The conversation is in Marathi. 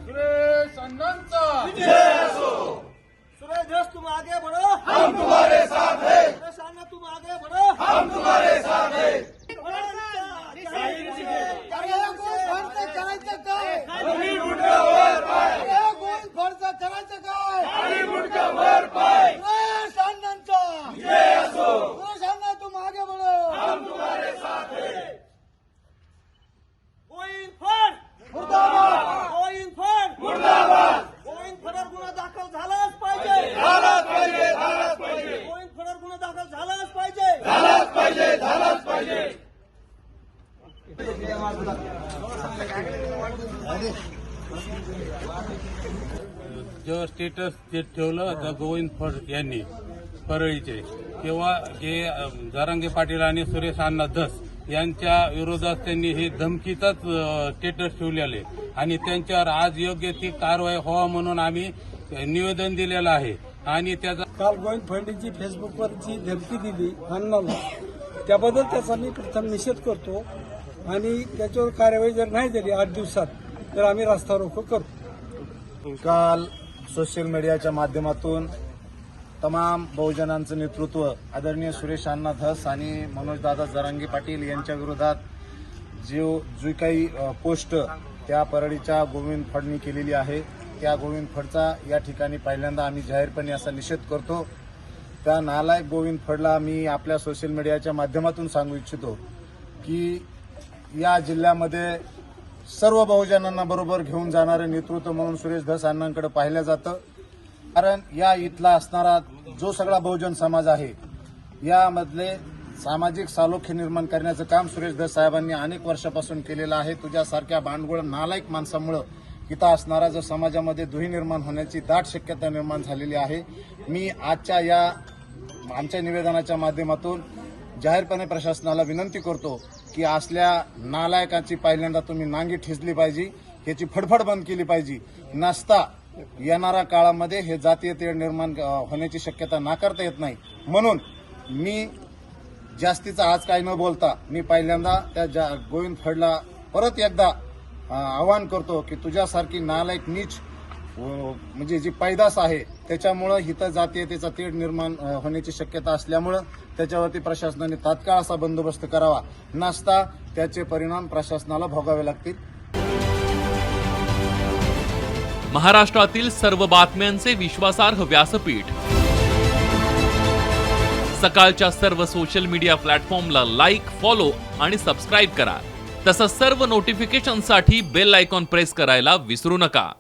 सुरेश अन्नांचा विजय असो। सुरेश तुम आगे बढ़ो, हम तुम्हारे साथ हैं। सुरेश अन्ना तुम आगे बढ़ो, हम तुम्हारे साथ हैं। करायचं काय? खाली मुंडका वर पाय, गोविंद फडचं करायचं काय? खाली मुंडका वर पाय, सुरेश अण्णांचा विजय असो। सुरेश अन्ना तुम आगे बढ़ो, हम तुम्हारे साथ हैं। गोविंद फड मुर्दाबाद, गोविंद फड मुर्दाबाद, गोविंद फडर गुन्हा दाखल झालाच पाहिजे, झालाच पाहिजे, झालाच पाहिजे, गोविंद फडर गुन्हा दाखल झालाच पाहिजे, झालाच पाहिजे, झालाच पाहिजे। जो स्टेटस जे ठेवलं गोविंद फड यांनी परळीचे, तेव्हा जे जरांगे पाटील आणि सुरेश अण्णा धस यांच्या विरोधात त्यांनी हे धमकीचाच स्टेटस ठेवलेले आणि त्यांच्यावर आज योग्य ती कारवाई व्हावा म्हणून आम्ही निवेदन दिलेलं आहे। आणि त्याचा काल गोविंद फडणीची फेसबुकवरची धमकी दिली अण्णाला, त्याबद्दल त्याचा मी प्रथम निषेध करतो आणि त्याच्यावर कार्यवाही जर नाही झाली 8 दिवसात तर आम्ही रस्ता रोको करतो। काल सोशल मीडियाच्या माध्यमातून तमाम बहुजनांचं नेतृत्व आदरणीय सुरेश अण्णा धस आणि मनोजदादा जरांगे पाटील यांच्या विरोधात जी काही पोस्ट त्या परळीच्या गोविंद फडनी केलेली आहे, त्या गोविंद फडचा या ठिकाणी पहिल्यांदा आम्ही जाहीरपणे असा निषेध करतो। त्या नालायक गोविंद फडला मी आपल्या सोशल मीडियाच्या माध्यमातून सांगू इच्छितो की या जिल्ह्यामध्ये सर्व बहुजनांना बरोबर घेऊन जाणारे नेतृत्व म्हणून सुरेश धस अण्णांकडे पाहिलं जातं। कारण या इथला असणारा जो सगळा बहुजन समाज आहे, यामधले सामाजिक सालोख्य निर्माण करण्याचं काम सुरेश धस साहेबांनी अनेक वर्षापासून केलेलं आहे। तुझ्यासारख्या भांडगोळ नालायक माणसामुळे इथं असणारा जो समाजामध्ये दुही निर्माण होण्याची दाट शक्यता निर्माण झालेली आहे। मी आजच्या या आमच्या निवेदनाच्या माध्यमातून जाहीरपणे प्रशासनाला विनंती करतो की असल्या नालायकांची पहिल्यांदा तुम्ही नांगी ठिजली पाहिजे, याची फडफड बंद केली पाहिजे। नसता येणाऱ्या काळामध्ये हे जातीय तेढ निर्माण होण्याची शक्यता नाकारता येत नाही। म्हणून मी जास्तीचा आज काही न बोलता मी पहिल्यांदा त्या गोविंद फडला परत एकदा आवाहन करतो की तुझ्यासारखी नालायक नीच म्हणजे जी पैदास आहे त्याच्यामुळं हिथं जातीयतेचा तेढ निर्माण होण्याची शक्यता असल्यामुळं त्याच्यावरती प्रशासनाने तात्काळ असा बंदोबस्त करावा, नसता त्याचे परिणाम प्रशासनाला भोगावे लागतील। महाराष्ट्रातील सर्व बातम्यांचे विश्वासार्ह व्यासपीठ सकाळच्या सर्व सोशल मीडिया प्लॅटफॉर्मला लाईक, फॉलो आणि सबस्क्राईब करा। तसंच सर्व नोटिफिकेशनसाठी बेल आयकॉन प्रेस करायला विसरू नका।